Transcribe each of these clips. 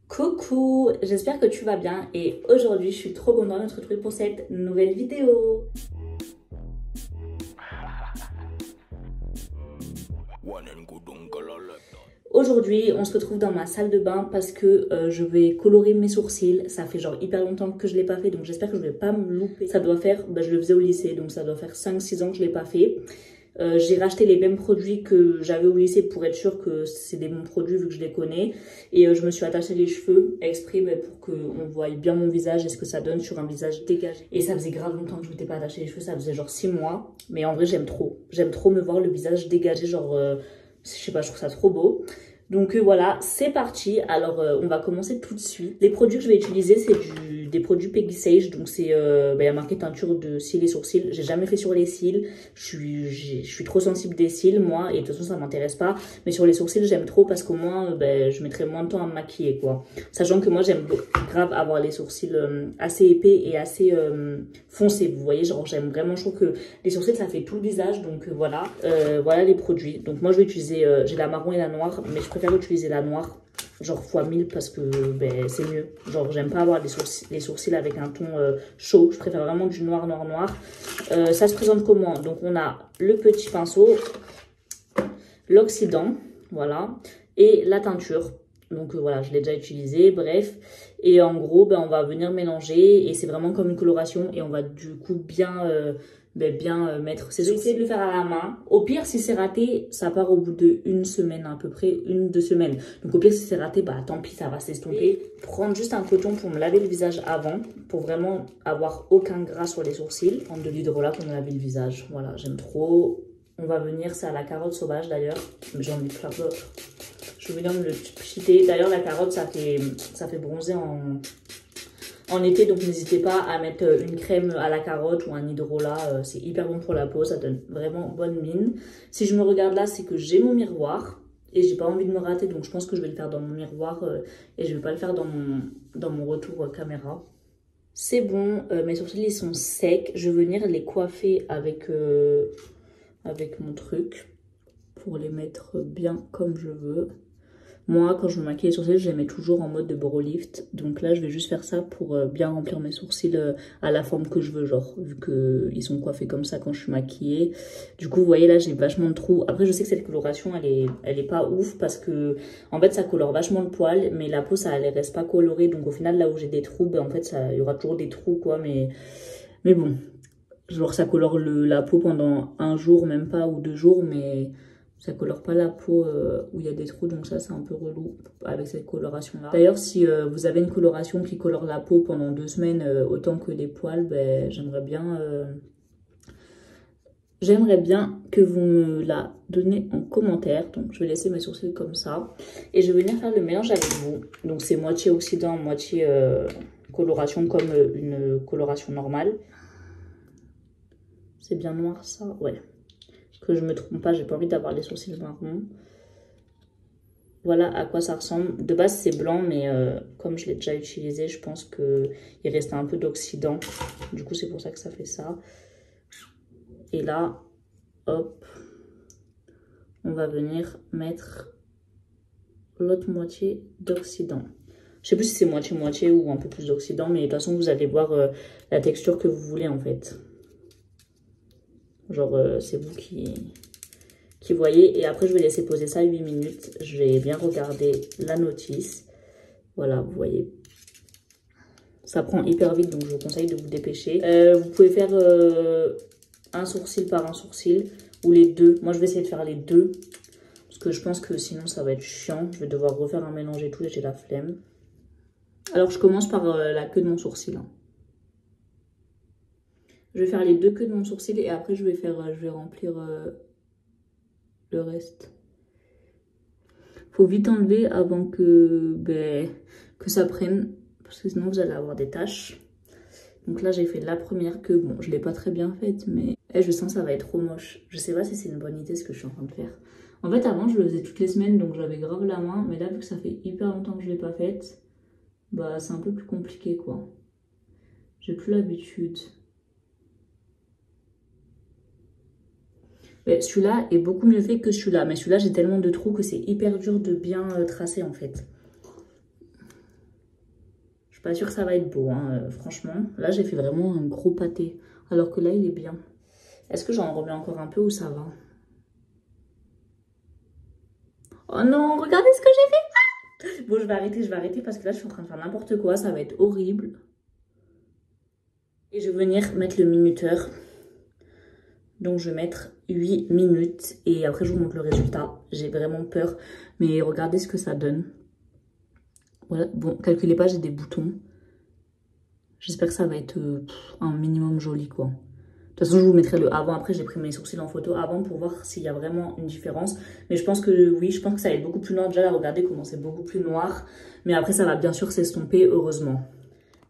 Coucou, j'espère que tu vas bien et aujourd'hui je suis trop contente de te retrouver pour cette nouvelle vidéo. Aujourd'hui on se retrouve dans ma salle de bain parce que je vais colorer mes sourcils. Ça fait genre hyper longtemps que je ne l'ai pas fait donc j'espère que je ne vais pas me louper. Ça doit faire, je le faisais au lycée donc ça doit faire 5-6 ans que je ne l'ai pas fait. J'ai racheté les mêmes produits que j'avais au lycée pour être sûre que c'est des bons produits vu que je les connais. Et je me suis attaché les cheveux exprès pour qu'on voie bien mon visage et ce que ça donne sur un visage dégagé. Et ça faisait grave longtemps que je m'étais pas attaché les cheveux, ça faisait genre 6 mois. Mais en vrai j'aime trop. J'aime trop me voir le visage dégagé, genre je sais pas, je trouve ça trop beau. Donc voilà, c'est parti. Alors on va commencer tout de suite. Les produits que je vais utiliser, c'est des produits Peggy Sage. Donc c'est, il y a marqué teinture de cils et sourcils. J'ai jamais fait sur les cils. Je suis trop sensible des cils, moi. Et de toute façon, ça m'intéresse pas. Mais sur les sourcils, j'aime trop parce qu'au moins, je mettrai moins de temps à me maquiller, quoi. Sachant que moi, j'aime grave avoir les sourcils assez épais et assez foncés. Vous voyez, genre j'aime vraiment. Je trouve que les sourcils, ça fait tout le visage. Donc voilà, voilà les produits. Donc moi, je vais utiliser, j'ai la marron et la noire. Mais je préfère utiliser la noire, genre x1000 parce que c'est mieux. Genre j'aime pas avoir les sourcils avec un ton chaud. Je préfère vraiment du noir, noir, noir. Ça se présente comment? Donc on a le petit pinceau, l'oxydant, voilà, et la teinture. Donc voilà, je l'ai déjà utilisé, bref. Et en gros, on va venir mélanger et c'est vraiment comme une coloration et on va du coup bien mettre ses sourcils. Essayer de le faire à la main. Au pire, si c'est raté, ça part au bout d'une semaine à peu près, 1-2 semaines. Donc au pire, si c'est raté, tant pis, ça va s'estomper. Prendre juste un coton pour me laver le visage avant, pour vraiment avoir aucun gras sur les sourcils. Prendre de l'hydrolat pour me laver le visage. Voilà, j'aime trop. On va venir, c'est à la carotte sauvage d'ailleurs. J'en ai plein d'autres. Je vais venir me le pchiter. D'ailleurs, la carotte, ça fait bronzer en été, donc n'hésitez pas à mettre une crème à la carotte ou un hydrolat, c'est hyper bon pour la peau, ça donne vraiment bonne mine. Si je me regarde là, c'est que j'ai mon miroir et j'ai pas envie de me rater, donc je pense que je vais le faire dans mon miroir et je vais pas le faire dans mon retour caméra. C'est bon, mes sourcils ils sont secs, je vais venir les coiffer avec mon truc pour les mettre bien comme je veux. Moi, quand je me maquille les sourcils, je les mets toujours en mode de brow lift. Donc là, je vais juste faire ça pour bien remplir mes sourcils à la forme que je veux, genre, vu qu'ils sont coiffés comme ça quand je suis maquillée. Du coup, vous voyez, là, j'ai vachement de trous. Après, je sais que cette coloration, elle est pas ouf parce que, en fait, ça colore vachement le poil, mais la peau, elle reste pas colorée. Donc au final, là où j'ai des trous, en fait, il y aura toujours des trous, quoi. Mais bon, genre, ça colore la peau pendant un jour, même pas, ou 2 jours, mais ça colore pas la peau où il y a des trous, donc ça c'est un peu relou avec cette coloration là. D'ailleurs, si vous avez une coloration qui colore la peau pendant 2 semaines autant que les poils, j'aimerais bien que vous me la donnez en commentaire. Donc je vais laisser mes sourcils comme ça et je vais venir faire le mélange avec vous. Donc c'est moitié oxydant, moitié coloration comme une coloration normale. C'est bien noir ça? Ouais. Que je me trompe pas, j'ai pas envie d'avoir les sourcils marrons. Voilà à quoi ça ressemble. De base c'est blanc, mais comme je l'ai déjà utilisé, je pense qu'il restait un peu d'oxydant. Du coup c'est pour ça que ça fait ça. Et là, hop, on va venir mettre l'autre moitié d'oxydant. Je sais plus si c'est moitié-moitié ou un peu plus d'oxydant, mais de toute façon vous allez voir la texture que vous voulez en fait. Genre c'est vous qui voyez. Et après je vais laisser poser ça 8 minutes. Je vais bien regarder la notice. Voilà, vous voyez. Ça prend hyper vite, donc je vous conseille de vous dépêcher. Vous pouvez faire un sourcil par un sourcil ou les deux. Moi je vais essayer de faire les deux parce que je pense que sinon ça va être chiant. Je vais devoir refaire un mélange et tout et j'ai la flemme. Alors je commence par la queue de mon sourcil. Je vais faire les deux queues de mon sourcil et après je vais remplir le reste. Faut vite enlever avant que ça prenne parce que sinon vous allez avoir des taches. Donc là j'ai fait la première queue. Bon, je l'ai pas très bien faite, mais je sens que ça va être trop moche. Je sais pas si c'est une bonne idée ce que je suis en train de faire. En fait avant je le faisais toutes les semaines donc j'avais grave la main, mais là vu que ça fait hyper longtemps que je l'ai pas faite, c'est un peu plus compliqué quoi. J'ai plus l'habitude. Celui-là est beaucoup mieux fait que celui-là. Mais celui-là, j'ai tellement de trous que c'est hyper dur de bien tracer en fait. pas sûre que ça va être beau, hein, franchement. Là, j'ai fait vraiment un gros pâté. Alors que là, il est bien. Est-ce que j'en remets encore un peu ou ça va? Oh non, regardez ce que j'ai fait! Bon, je vais arrêter parce que là, je suis en train de faire n'importe quoi. Ça va être horrible. Et je vais venir mettre le minuteur. Donc, je vais mettre 8 minutes. Et après, je vous montre le résultat. J'ai vraiment peur. Mais regardez ce que ça donne. Voilà. Bon, calculez pas, j'ai des boutons. J'espère que ça va être un minimum joli, quoi. De toute façon, je vous mettrai le avant. Après, j'ai pris mes sourcils en photo avant pour voir s'il y a vraiment une différence. Mais je pense que oui, je pense que ça va être beaucoup plus noir. Déjà, là, regardez comment c'est beaucoup plus noir. Mais après, ça va bien sûr s'estomper, heureusement.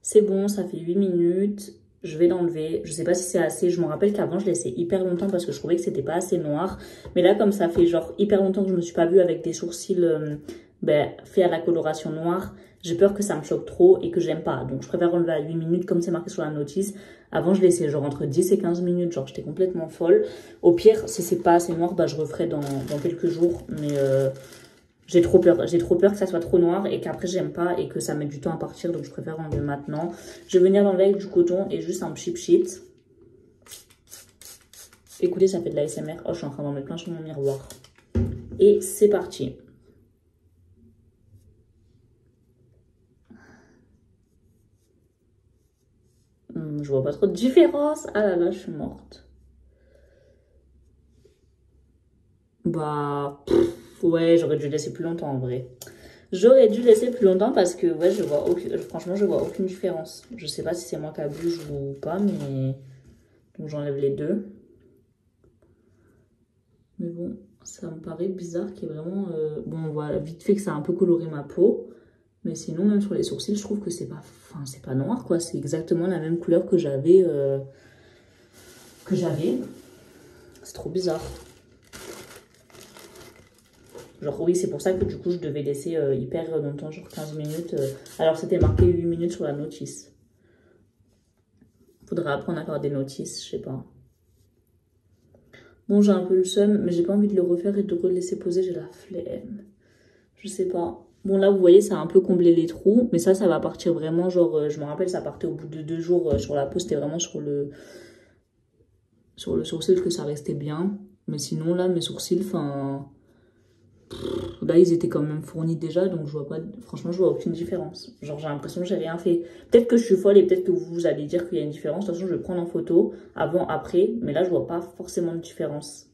C'est bon, ça fait 8 minutes. Je vais l'enlever. Je sais pas si c'est assez. Je me rappelle qu'avant, je laissais hyper longtemps parce que je trouvais que c'était pas assez noir. Mais là, comme ça fait genre hyper longtemps que je me suis pas vue avec des sourcils faits à la coloration noire, j'ai peur que ça me choque trop et que j'aime pas. Donc, je préfère enlever à 8 minutes comme c'est marqué sur la notice. Avant, je laissais genre entre 10 et 15 minutes. Genre, j'étais complètement folle. Au pire, si c'est pas assez noir, bah, je referai dans quelques jours. Mais j'ai trop peur. J'ai trop peur que ça soit trop noir et qu'après, j'aime pas et que ça mette du temps à partir. Donc, je préfère enlever maintenant. Je vais venir l'enlever avec du coton et juste un cheap sheet. Écoutez, ça fait de la ASMR. Oh, je suis en train d'en mettre plein sur mon miroir. Et c'est parti. Je vois pas trop de différence. Ah là là, je suis morte. Bah, ouais, j'aurais dû laisser plus longtemps en vrai. J'aurais dû laisser plus longtemps parce que, ouais, franchement, je vois aucune différence. Je sais pas si c'est moi qui abuse ou pas, mais... Donc, j'enlève les deux. Mais bon, ça me paraît bizarre qu'il y ait vraiment... Bon, on voit vite fait que ça a un peu coloré ma peau. Mais sinon, même sur les sourcils, je trouve que c'est pas... Enfin, c'est pas noir, quoi. C'est exactement la même couleur que j'avais. C'est trop bizarre. Genre, oui, c'est pour ça que du coup, je devais laisser hyper longtemps, genre 15 minutes. Alors, c'était marqué 8 minutes sur la notice. Faudrait apprendre à faire des notices, je sais pas. Bon, j'ai un peu le seum, mais j'ai pas envie de le refaire et de le laisser poser, j'ai la flemme. Je sais pas. Bon, là, vous voyez, ça a un peu comblé les trous, mais ça va partir vraiment, genre, je me rappelle, ça partait au bout de 2 jours sur la peau, c'était vraiment sur le sourcil que ça restait bien. Mais sinon, là, mes sourcils, enfin... Là, ils étaient quand même fournis déjà, donc je vois pas... Franchement, je vois aucune différence. Genre, j'ai l'impression que j'ai rien fait. Peut-être que je suis folle et peut-être que vous allez dire qu'il y a une différence. De toute façon, je vais prendre en photo, avant, après. Mais là, je vois pas forcément de différence.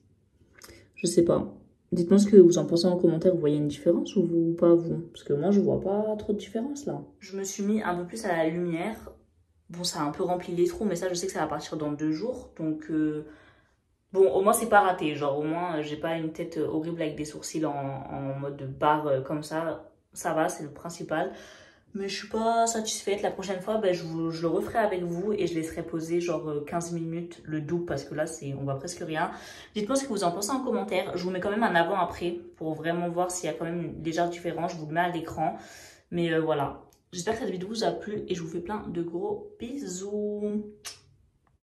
Je sais pas. Dites-moi ce que vous en pensez en commentaire. Vous voyez une différence ou pas, vous? Parce que moi, je vois pas trop de différence, là. Je me suis mis un peu plus à la lumière. Bon, ça a un peu rempli les trous, mais ça, je sais que ça va partir dans 2 jours. Donc... Bon, au moins, c'est pas raté. Genre, au moins, j'ai pas une tête horrible avec des sourcils en mode barre comme ça. Ça va, c'est le principal. Mais je suis pas satisfaite. La prochaine fois, ben, je le referai avec vous et je laisserai poser genre 15 minutes le double parce que là, on voit presque rien. Dites-moi ce que vous en pensez en commentaire. Je vous mets quand même un avant-après pour vraiment voir s'il y a quand même une légère différence. Je vous le mets à l'écran. Mais voilà. J'espère que cette vidéo vous a plu et je vous fais plein de gros bisous.